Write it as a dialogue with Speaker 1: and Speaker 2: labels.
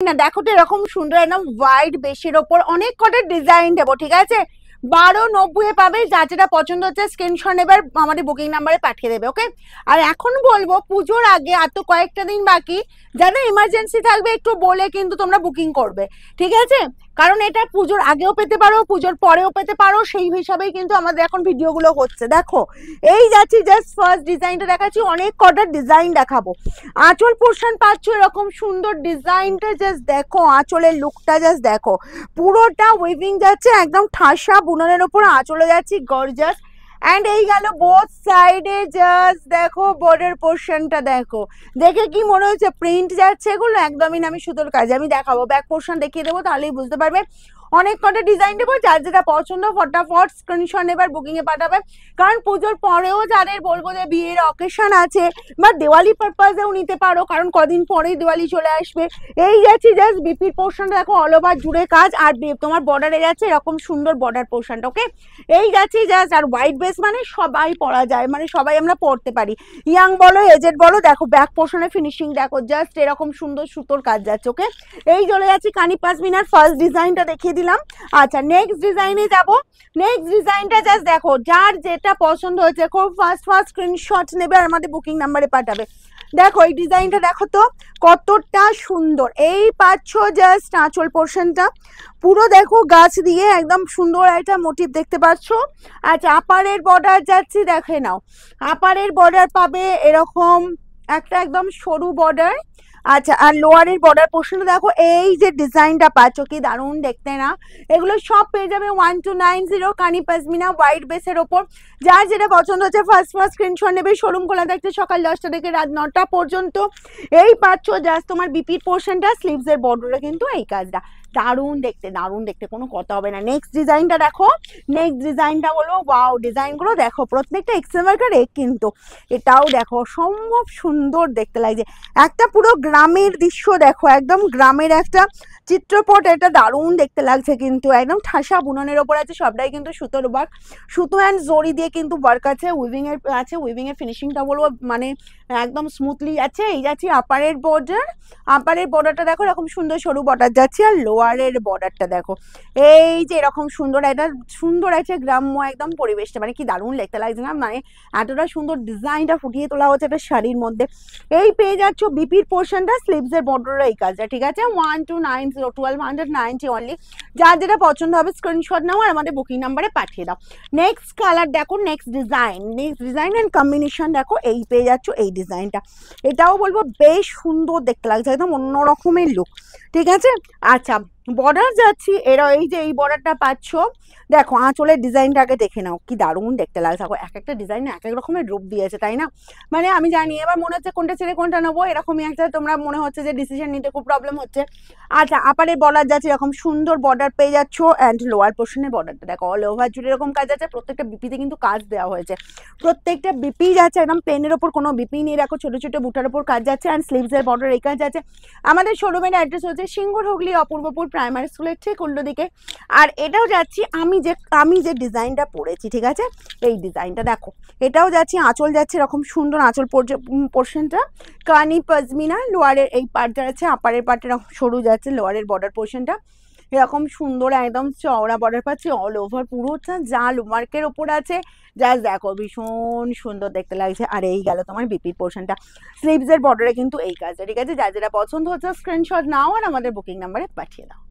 Speaker 1: না দেখো তো এরকম সুন্দর একদম হোয়াইট বেশের ওপর অনেক কটা ডিজাইন দেবো, ঠিক আছে? 1290 পাবে। যা যেটা পছন্দ হচ্ছে স্ক্রিনশট নেবে আর আমাদের বুকিং নাম্বারে পাঠিয়ে দেবে, ওকে? আর এখন বলবো পুজোর আগে আর তো কয়েকটা দিন বাকি, যাদের ইমার্জেন্সি থাকবে একটু বলে কিন্তু তোমরা বুকিং করবে, ঠিক আছে? কারণ এটা পুজোর আগেও পেতে পারো, পুজোর পরেও পেতে পারো, সেই হিসাবেই কিন্তু আমাদের এখন ভিডিওগুলো হচ্ছে। দেখো এই যাচ্ছি, জাস্ট ফার্স্ট ডিজাইনটা দেখাচ্ছি, অনেক কটা ডিজাইন দেখাবো। আঁচল পোর্শন পাচ্ছ এরকম সুন্দর ডিজাইনটা, জাস্ট দেখো আঁচলের লুকটা, জাস্ট দেখো পুরোটা উইভিং যাচ্ছে একদম ঠাসা বুননের ওপর আঁচলে যাচ্ছি, গর্জাস। অ্যান্ড এই গেল বোথ সাইডে, জাস্ট দেখো বর্ডার পোর্শনটা দেখো, দেখে কি মনে হচ্ছে প্রিন্ট যাচ্ছে? এগুলো একদমই না, আমি সুতোর কাজ আমি দেখাবো, ব্যাক পোর্শন দেখিয়ে দেবো, তাহলেই বুঝতে পারবে। অনেক কটা ডিজাইন দেবো, যার যেটা পছন্দ ফটাফট স্ক্রিনশট নেবার বুকিং এ পাঠাবে। কারণ পুজোর পরেও যাদের বলবো যে বিয়ের অকেশন আছে বা দেওয়ালি পারপাসেও নিতে পারো, কারণ কদিন পরেই দিওয়ালি চলে আসবে। এই যাচ্ছি জাস্ট বিপির পোর্শনটা দেখো, অল ওভার জুড়ে কাজ, আর তোমার বর্ডারে যাচ্ছে এরকম সুন্দর বর্ডার পোর্শনটা, ওকে? এই যাচ্ছি জাস্ট, আর হোয়াইট বেস মানে সবাই পরা যায়, মানে সবাই আমরা পরতে পারি, ইয়াং বলো এজেড বলো। দেখো ব্যাক পোর্শনের ফিনিশিং দেখো, জাস্ট এরকম সুন্দর সুতোর কাজ যাচ্ছে, ওকে? এই চলে যাচ্ছি কানি পাসমিনার ফার্স্ট ডিজাইনটা দেখিয়ে দিলাম। আচ্ছা নেক্সট ডিজাইনে যাব। নেক্সট ডিজাইনটা জাস্ট দেখো, যার যেটা পছন্দ হয়েছে খুব ফার্স্ট স্ক্রিনশট নেবে আর আমাদের বুকিং নাম্বারে পাঠাবে। দেখো এই ডিজাইনটা দেখো তো কতটা সুন্দর, এই পাচ্ছ জাস্ট আঁচল পোর্শনটা পুরো দেখো গাছ দিয়ে একদম সুন্দর একটা মোটিভ দেখতে পাচ্ছ। আচ্ছা আপারের বর্ডার যাচ্ছি, দেখে নাও আপারের বর্ডার পাবে এরকম একটা একদম সরু বর্ডার। আচ্ছা আর লোয়ারের বর্ডার পোর্শনটা দেখো, এই যে ডিজাইনটা পাচ্ছ কি দারুণ দেখতে না? এগুলো সব পেয়ে যাবে 1290 কানি পাসমিনা হোয়াইট বেসের ওপর। যার যেটা পছন্দ হচ্ছে ফার্স্ট স্ক্রিনশট নেবে। শোরুম খোলা থাকছে সকাল 10টা থেকে রাত 9টা পর্যন্ত। এই পাচ্ছ জাস্ট তোমার বিপির পোর্শনটা, স্লিভসের বর্ডারে কিন্তু এই কাজটা দারুণ দেখতে, দারুণ দেখতে, কোনো কথা হবে না। নেক্সট ডিজাইনটা দেখো, নেক্সট ডিজাইনটা হলো ওয়াও, ডিজাইনগুলো দেখো প্রত্যেকটা এক্সেল মার্কার এক, কিন্তু এটাও দেখো সম্ভব সুন্দর দেখতে লাগছে, একটা পুরো গ্রামের দৃশ্য দেখো, একদম গ্রামের একটা চিত্রপট, এটা দারুণ দেখতে লাগছে কিন্তু একদম ঠাসা বুননের ওপর আছে, সবটাই কিন্তু সুতোর ওয়ার্ক, সুতো অ্যান্ড জরি দিয়ে কিন্তু ওয়ার্ক আছে, উইভিং এর আছে, উইভিং এর ফিনিশিংটা বলবো মানে একদম স্মুথলি আছে। এই যাচ্ছি আপারের বর্ডার, আপারের বর্ডারটা দেখো এরকম সুন্দর সরু বর্ডার যাচ্ছে, আর লোয়ারের বর্ডারটা দেখো এই যে এরকম সুন্দর, এটা সুন্দর আছে গ্রাম্য একদম পরিবেশটা, মানে কি দারুণ দেখতে লাগছে না? মানে এতটা সুন্দর ডিজাইনটা ফুটিয়ে তোলা হচ্ছে একটা শাড়ির মধ্যে। এই পেয়ে যাচ্ছ বিপির পোর্শনটা, স্লিভসের বর্ডারের এই কাজটা, ঠিক আছে? 1290 1290 অনলি। যার যেটা পছন্দ হবে স্ক্রিনশট নাও আর আমাদের বুকিং নাম্বারে পাঠিয়ে দাও। নেক্সট কালার দেখো, নেক্সট ডিজাইন অ্যান্ড কম্বিনেশন দেখো, এই পেয়ে যাচ্ছ এই ডিজাইনটা, এটাও বলবো বেশ সুন্দর দেখতে লাগছে, একদম অন্য রকমের লুক, ঠিক আছে? আচ্ছা বর্ডার যাচ্ছি, এরা এই যে এই বর্ডারটা পাচ্ছ, দেখো আঁচলের ডিজাইনটাকে দেখে নাও কি দারুণ দেখতে লাগছে। এক একটা ডিজাইনে এক এক রকমের রূপ দিয়েছে, তাই না? মানে আমি জানি এবার মনে হচ্ছে কোনটা ছেড়ে কোনটা নেবো, এরকমই একটা তোমরা মনে হচ্ছে যে ডিসিশন নিতে খুব প্রবলেম হচ্ছে। আচ্ছা আপারের বর্ডার যাচ্ছে, এরকম সুন্দর বর্ডার পেয়ে যাচ্ছ, অ্যান্ড লোয়ার পোর্শনের বর্ডারটা দেখো অল ওভার জুড়ে এরকম কাজ আছে, প্রত্যেকটা বিপিতে কিন্তু কাজ দেওয়া হয়েছে, প্রত্যেকটা বিপি যাচ্ছে একদম প্লেনের ওপর, কোনো বিপি নেই, দেখো ছোট ছোট বুটার ওপর কাজ যাচ্ছে, অ্যান্ড স্লিভসের বর্ডার এই কাজ আছে। আমাদের শোরুমের অ্যাড্রেস হচ্ছে সিংহর হুগলি অপূর্বপুর প্রাইমারি স্কুলের ঠিক উল্টো দিকে। আর এটাও যাচ্ছি আমি যে ডিজাইনটা পরেছি, ঠিক আছে? এই ডিজাইনটা দেখো, এটাও যাচ্ছি আঁচল যাচ্ছে এরকম সুন্দর আঁচল পোর্শনটা, কানি পাজমিনা, লোয়ারের এই পার্টটা আছে, আপারের পার্টটা এরকম সরু যাচ্ছে, লোয়ারের বর্ডার পোর্শনটা এরকম সুন্দর একদম চওড়া বর্ডার পাচ্ছি, অল ওভার পুরোটা জাল মার্কের ওপর আছে, জাস্ট দেখো ভীষণ সুন্দর দেখতে লাগছে। আর এই গেল তোমার বিপির পোর্শনটা, স্লিভসের বর্ডারে কিন্তু এই কাজটা, ঠিক আছে? যা যেটা পছন্দ হচ্ছে স্ক্রিনশট নাও আর আমাদের বুকিং নাম্বারে পাঠিয়ে দাও।